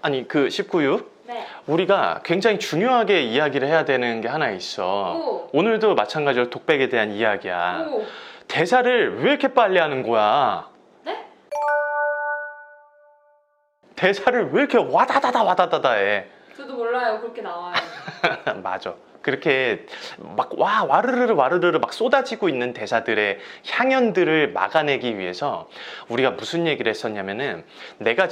아니 그 19유 네. 우리가 굉장히 중요하게 이야기를 해야 되는 게 하나 있어. 오늘도 마찬가지로 독백에 대한 이야기야. 오. 대사를 왜 이렇게 빨리 하는 거야? 네? 대사를 왜 이렇게 와다다다 해? 저도 몰라요. 그렇게 나와요. 맞아. 그렇게 막 와르르르 막 쏟아지고 있는 대사들의 향연들을 막아내기 위해서 우리가 무슨 얘기를 했었냐면은 내가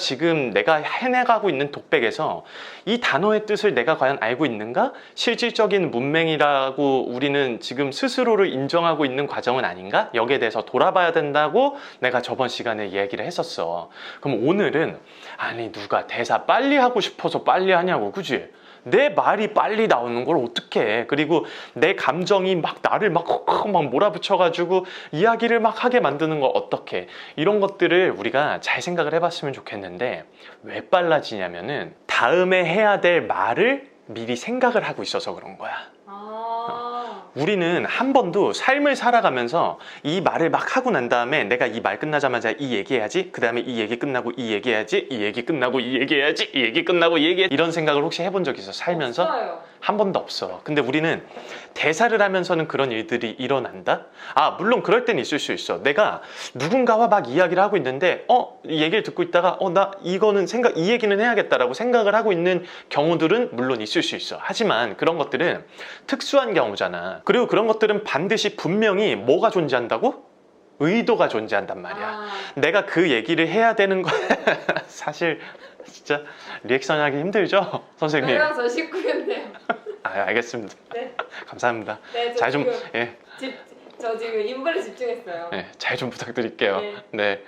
해내가고 있는 독백에서 이 단어의 뜻을 내가 과연 알고 있는가? 실질적인 문맹이라고 우리는 지금 스스로를 인정하고 있는 과정은 아닌가? 여기에 대해서 돌아봐야 된다고 내가 저번 시간에 얘기를 했었어. 그럼 오늘은 아니 누가 대사 빨리 하고 싶어서 빨리 하냐고, 그지? 내 말이 빨리 나오는 걸 어떻게 해? 그리고 내 감정이 막 나를 막 몰아붙여가지고 이야기를 막 하게 만드는 걸 어떻게 해? 이런 것들을 우리가 잘 생각을 해봤으면 좋겠는데 왜 빨라지냐면은 다음에 해야 될 말을 미리 생각을 하고 있어서 그런 거야. 우리는 한 번도 삶을 살아가면서 이 말을 막 하고 난 다음에 내가 이 말 끝나자마자 이 얘기해야지, 그 다음에 이 얘기 끝나고 이 얘기해야지, 이 얘기 끝나고 이 얘기해야지, 이 얘기 끝나고 이 얘기해야지, 이런 생각을 혹시 해본 적 있어? 살면서? 없어요. 한 번도 없어. 근데 우리는 대사를 하면서는 그런 일들이 일어난다? 물론 그럴 때는 있을 수 있어. 내가 누군가와 막 이야기를 하고 있는데 이 얘기를 듣고 있다가 나 이거는 이 얘기는 해야겠다라고 생각을 하고 있는 경우들은 물론 있을 수 있어. 하지만 그런 것들은 특수한 경우잖아. 그리고 그런 것들은 반드시 분명히 뭐가 존재한다고? 의도가 존재한단 말이야. 내가 그 얘기를 해야 되는 거야. 사실 진짜 리액션 하기 힘들죠? 선생님. 저요? 저 19인데요. 알겠습니다. 네. 감사합니다. 네, 잘 좀, 예. 저 지금 인물에 집중했어요. 네, 잘 좀 부탁드릴게요. 네. 네.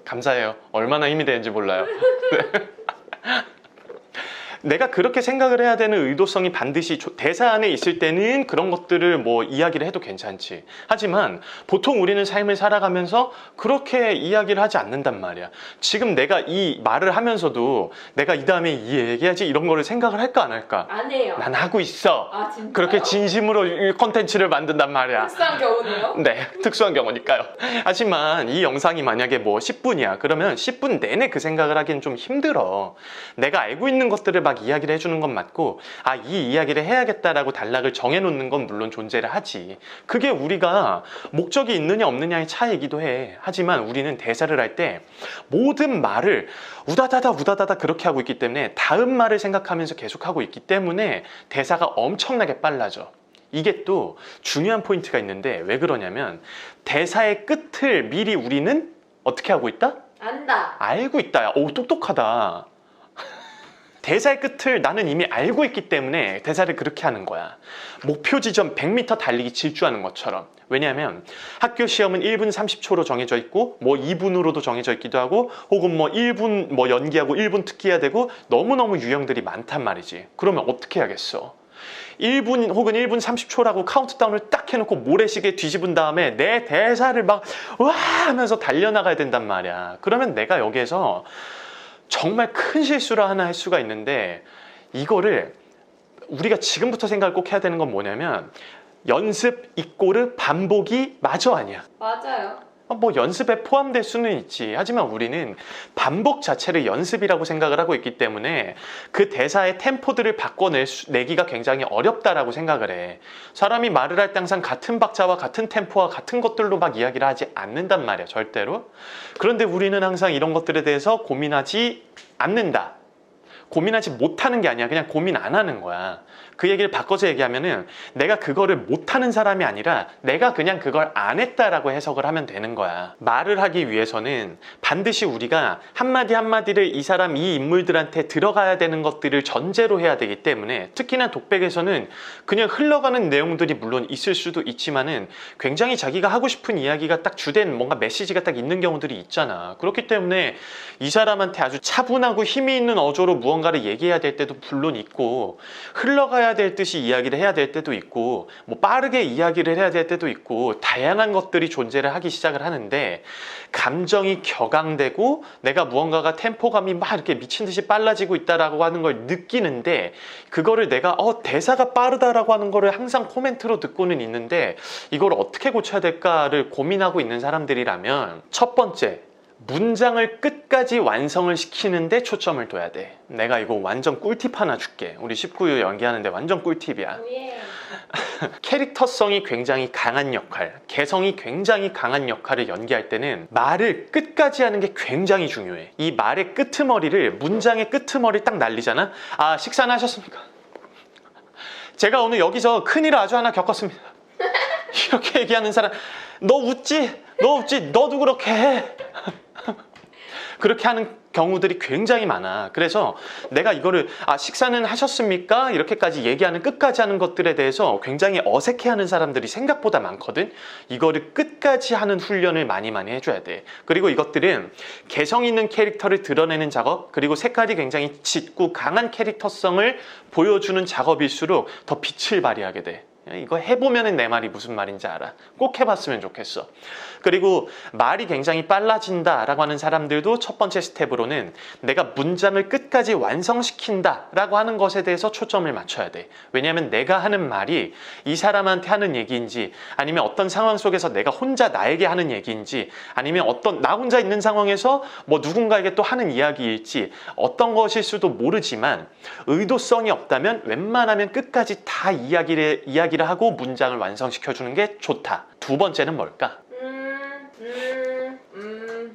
감사해요. 얼마나 힘이 되는지 몰라요. 네. 내가 그렇게 생각을 해야 되는 의도성이 반드시 대사 안에 있을 때는 그런 것들을 뭐 이야기를 해도 괜찮지. 하지만 보통 우리는 삶을 살아가면서 그렇게 이야기를 하지 않는단 말이야. 지금 내가 이 말을 하면서도 내가 이 다음에 이 얘기하지 이런 거를 생각을 할까 안 할까? 안 해요. 난 하고 있어. 진짜요? 그렇게 진심으로 이 콘텐츠를 만든단 말이야. 특수한 경우네요. 네, 특수한 경우니까요. 하지만 이 영상이 만약에 뭐 10분이야. 그러면 10분 내내 그 생각을 하기는 좀 힘들어. 내가 알고 있는 것들을 막 이야기를 해주는 건 맞고 이 이야기를 해야겠다라고 단락을 정해놓는 건 물론 존재를 하지. 그게 우리가 목적이 있느냐 없느냐의 차이이기도 해. 하지만 우리는 대사를 할 때 모든 말을 우다다다 그렇게 하고 있기 때문에 다음 말을 생각하면서 계속하고 있기 때문에 대사가 엄청나게 빨라져. 이게 또 중요한 포인트가 있는데 왜 그러냐면 대사의 끝을 미리 우리는 어떻게 하고 있다? 안다. 알고 있다. 오, 똑똑하다. 대사의 끝을 나는 이미 알고 있기 때문에 대사를 그렇게 하는 거야. 목표 지점 100m 달리기 질주하는 것처럼. 왜냐하면 학교 시험은 1분 30초로 정해져 있고 뭐 2분으로도 정해져 있기도 하고 혹은 뭐 1분 뭐 연기하고 1분 특기해야 되고 너무너무 유형들이 많단 말이지. 그러면 어떻게 하겠어? 1분 혹은 1분 30초라고 카운트다운을 딱 해놓고 모래시계 뒤집은 다음에 내 대사를 막 와 하면서 달려나가야 된단 말이야. 그러면 내가 여기에서 정말 큰 실수를 하나 할 수가 있는데 이거를 우리가 지금부터 생각을 꼭 해야 되는 건 뭐냐면 연습 이꼬르 반복이 마저 아니야. 맞아요. 뭐 연습에 포함될 수는 있지. 하지만 우리는 반복 자체를 연습이라고 생각을 하고 있기 때문에 그 대사의 템포들을 바꿔내기가 굉장히 어렵다라고 생각을 해. 사람이 말을 할 때 항상 같은 박자와 같은 템포와 같은 것들로 막 이야기를 하지 않는단 말이야, 절대로. 그런데 우리는 항상 이런 것들에 대해서 고민하지 않는다. 고민하지 못하는 게 아니야. 그냥 고민 안 하는 거야. 그 얘기를 바꿔서 얘기하면은 내가 그거를 못하는 사람이 아니라 내가 그냥 그걸 안 했다라고 해석을 하면 되는 거야. 말을 하기 위해서는 반드시 우리가 한마디 한마디를 이 사람, 이 인물들한테 들어가야 되는 것들을 전제로 해야 되기 때문에 특히나 독백에서는 그냥 흘러가는 내용들이 물론 있을 수도 있지만은 굉장히 자기가 하고 싶은 이야기가 딱 주된 뭔가 메시지가 딱 있는 경우들이 있잖아. 그렇기 때문에 이 사람한테 아주 차분하고 힘이 있는 어조로 무언가를 얘기해야 될 때도 물론 있고 흘러가야 될 듯이 이야기를 해야 될 때도 있고 뭐 빠르게 이야기를 해야 될 때도 있고 다양한 것들이 존재를 하기 시작을 하는데 감정이 격앙되고 내가 무언가가 템포감이 막 이렇게 미친 듯이 빨라지고 있다라고 하는 걸 느끼는데 그거를 내가 대사가 빠르다라고 하는 거를 항상 코멘트로 듣고는 있는데 이걸 어떻게 고쳐야 될까를 고민하고 있는 사람들이라면 첫 번째 문장을 끝까지 완성을 시키는데 초점을 둬야 돼. 내가 이거 완전 꿀팁 하나 줄게. 우리 19유 연기하는데 완전 꿀팁이야. 예. 캐릭터성이 굉장히 강한 역할, 개성이 굉장히 강한 역할을 연기할 때는 말을 끝까지 하는 게 굉장히 중요해. 이 말의 끄트머리를, 문장의 끄트머리 딱 날리잖아. 아, 식사는 하셨습니까? 제가 오늘 여기서 큰일을 아주 하나 겪었습니다. 이렇게 얘기하는 사람, 너 웃지? 너 웃지? 너도 그렇게 해. 그렇게 하는 경우들이 굉장히 많아. 그래서 내가 이거를 식사는 하셨습니까? 이렇게까지 얘기하는, 끝까지 하는 것들에 대해서 굉장히 어색해하는 사람들이 생각보다 많거든. 이거를 끝까지 하는 훈련을 많이 해줘야 돼. 그리고 이것들은 개성 있는 캐릭터를 드러내는 작업, 그리고 색깔이 굉장히 짙고 강한 캐릭터성을 보여주는 작업일수록 더 빛을 발휘하게 돼. 이거 해보면 내 말이 무슨 말인지 알아. 꼭 해봤으면 좋겠어. 그리고 말이 굉장히 빨라진다 라고 하는 사람들도 첫 번째 스텝으로는 내가 문장을 끝까지 완성시킨다 라고 하는 것에 대해서 초점을 맞춰야 돼. 왜냐하면 내가 하는 말이 이 사람한테 하는 얘기인지, 아니면 어떤 상황 속에서 내가 혼자 나에게 하는 얘기인지, 아니면 어떤 나 혼자 있는 상황에서 뭐 누군가에게 또 하는 이야기일지, 어떤 것일 수도 모르지만 의도성이 없다면 웬만하면 끝까지 다 이야기를 하고 문장을 완성시켜주는 게 좋다. 두 번째는 뭘까?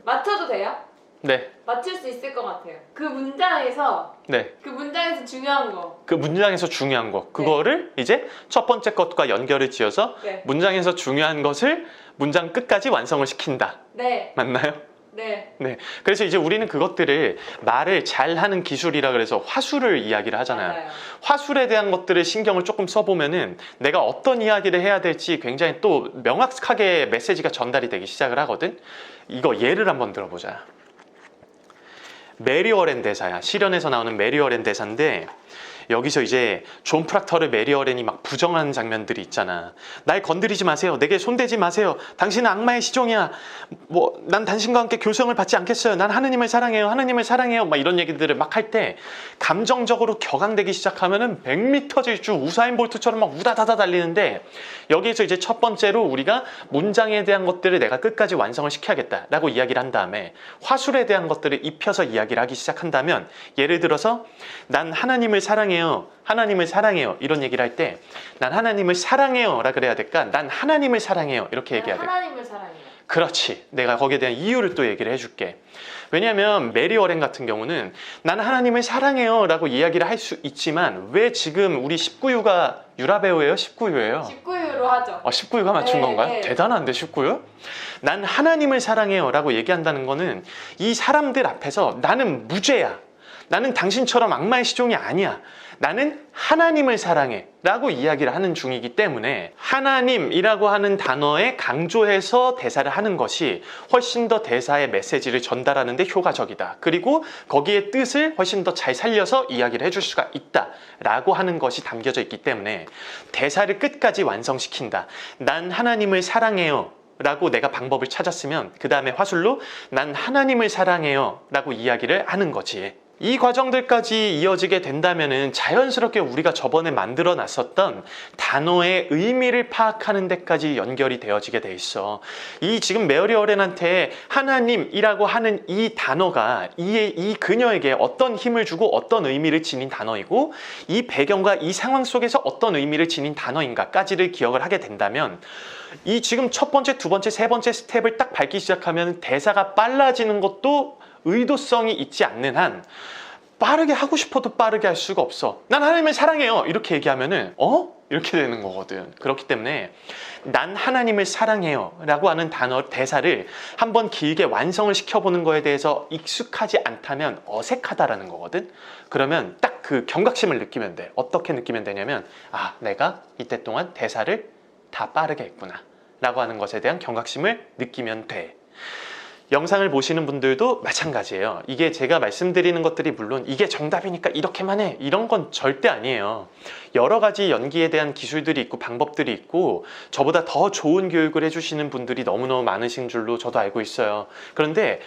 맞춰도 돼요? 네. 맞출 수 있을 것 같아요. 그 문장에서 네. 그 문장에서 중요한 거. 그 문장에서 중요한 거. 그거를 이제 첫 번째 것과 연결을 지어서 네. 문장에서 중요한 것을 문장 끝까지 완성을 시킨다. 네. 맞나요? 네. 네. 그래서 이제 우리는 그것들을 말을 잘하는 기술이라 그래서 화술을 이야기를 하잖아요. 맞아요. 화술에 대한 것들을 신경을 조금 써보면은 내가 어떤 이야기를 해야 될지 굉장히 또 명확하게 메시지가 전달이 되기 시작을 하거든. 이거 예를 한번 들어보자. 메리 워렌 대사야. 실연에서 나오는 메리 워렌 대사인데, 여기서 이제 존 프락터를 메리 워렌이 막 부정하는 장면들이 있잖아. 날 건드리지 마세요. 내게 손대지 마세요. 당신은 악마의 시종이야. 뭐 난 당신과 함께 교성을 받지 않겠어요. 난 하느님을 사랑해요. 하느님을 사랑해요. 막 이런 얘기들을 막 할 때 감정적으로 격앙되기 시작하면은 100m 질주 우사인 볼트처럼 막 우다다다 달리는데, 여기에서 이제 첫 번째로 우리가 문장에 대한 것들을 내가 끝까지 완성을 시켜야겠다라고 이야기를 한 다음에 화술에 대한 것들을 입혀서 이야기를 하기 시작한다면, 예를 들어서 난 하나님을 사랑해요. 하나님을 사랑해요. 이런 얘기를 할 때 난 하나님을 사랑해요 라 그래야 될까? 난 하나님을 사랑해요. 이렇게 얘기해야 돼. 하나님을 사랑해요. 그렇지. 내가 거기에 대한 이유를 또 얘기를 해줄게. 왜냐하면 메리 워렌 같은 경우는 나는 하나님을 사랑해요 라고 이야기를 할 수 있지만, 왜 지금 우리 19유가 유라배우예요? 19유예요? 19유로 하죠. 19유가 맞춘 네, 건가요? 네. 대단한데 19유? 난 하나님을 사랑해요 라고 얘기한다는 거는 이 사람들 앞에서 나는 무죄야. 나는 당신처럼 악마의 시종이 아니야. 나는 하나님을 사랑해 라고 이야기를 하는 중이기 때문에 하나님이라고 하는 단어에 강조해서 대사를 하는 것이 훨씬 더 대사의 메시지를 전달하는 데 효과적이다. 그리고 거기에 뜻을 훨씬 더 잘 살려서 이야기를 해줄 수가 있다 라고 하는 것이 담겨져 있기 때문에 대사를 끝까지 완성시킨다. 난 하나님을 사랑해요 라고 내가 방법을 찾았으면 그 다음에 화술로 난 하나님을 사랑해요 라고 이야기를 하는 거지. 이 과정들까지 이어지게 된다면은 자연스럽게 우리가 저번에 만들어 놨었던 단어의 의미를 파악하는 데까지 연결이 되어지게 돼 있어. 이 지금 메리 워렌한테 하나님이라고 하는 이 단어가 이 그녀에게 어떤 힘을 주고 어떤 의미를 지닌 단어이고, 이 배경과 이 상황 속에서 어떤 의미를 지닌 단어인가까지를 기억을 하게 된다면, 이 지금 첫 번째, 두 번째, 세 번째 스텝을 딱 밟기 시작하면 대사가 빨라지는 것도 의도성이 있지 않는 한 빠르게 하고 싶어도 빠르게 할 수가 없어. 난 하나님을 사랑해요 이렇게 얘기하면은 이렇게 되는 거거든. 그렇기 때문에 난 하나님을 사랑해요 라고 하는 단어 대사를 한번 길게 완성을 시켜보는 거에 대해서 익숙하지 않다면 어색하다라는 거거든. 그러면 딱 그 경각심을 느끼면 돼. 어떻게 느끼면 되냐면, 내가 이때 동안 대사를 다 빠르게 했구나 라고 하는 것에 대한 경각심을 느끼면 돼. 영상을 보시는 분들도 마찬가지예요. 이게 제가 말씀드리는 것들이 물론 이게 정답이니까 이렇게만 해 이런 건 절대 아니에요. 여러 가지 연기에 대한 기술들이 있고 방법들이 있고 저보다 더 좋은 교육을 해주시는 분들이 너무너무 많으신 줄로 저도 알고 있어요. 그런데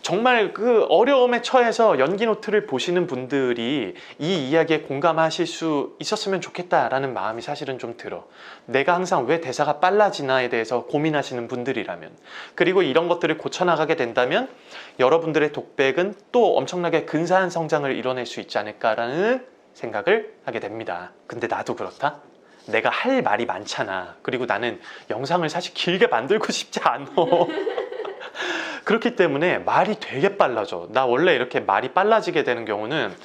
정말 그 어려움에 처해서 연기 노트를 보시는 분들이 이 이야기에 공감하실 수 있었으면 좋겠다라는 마음이 사실은 좀 들어. 내가 항상 왜 대사가 빨라지나에 대해서 고민하시는 분들이라면, 그리고 이런 것들을 고쳐나가게 된다면 여러분들의 독백은 또 엄청나게 근사한 성장을 이뤄낼 수 있지 않을까라는 생각을 하게 됩니다. 근데 나도 그렇다? 내가 할 말이 많잖아. 그리고 나는 영상을 사실 길게 만들고 싶지 않아. 그렇기 때문에 말이 되게 빨라져. 나 원래 이렇게 말이 빨라지게 되는 경우는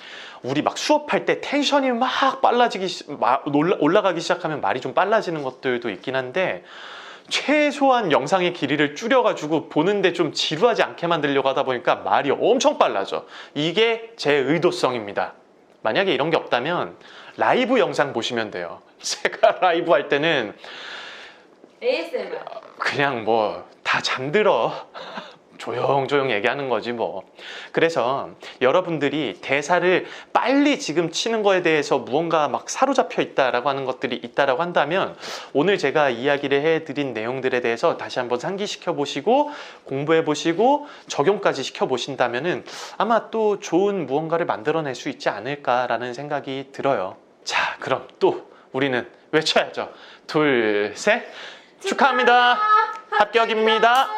우리 막 수업할 때 텐션이 막 올라가기 시작하면 말이 좀 빨라지는 것들도 있긴 한데, 최소한 영상의 길이를 줄여가지고 보는데 좀 지루하지 않게 만들려고 하다 보니까 말이 엄청 빨라져. 이게 제 의도성입니다. 만약에 이런 게 없다면 라이브 영상 보시면 돼요. 제가 라이브 할 때는 ASMR. 그냥 뭐 다 잠들어. 조용조용 얘기하는 거지 뭐. 그래서 여러분들이 대사를 빨리 지금 치는 거에 대해서 무언가 막 사로잡혀 있다라고 하는 것들이 있다라고 한다면, 오늘 제가 이야기를 해드린 내용들에 대해서 다시 한번 상기시켜 보시고 공부해 보시고 적용까지 시켜 보신다면은 아마 또 좋은 무언가를 만들어낼 수 있지 않을까라는 생각이 들어요. 자, 그럼 또 우리는 외쳐야죠. 둘, 셋. 축하합니다. 합격입니다.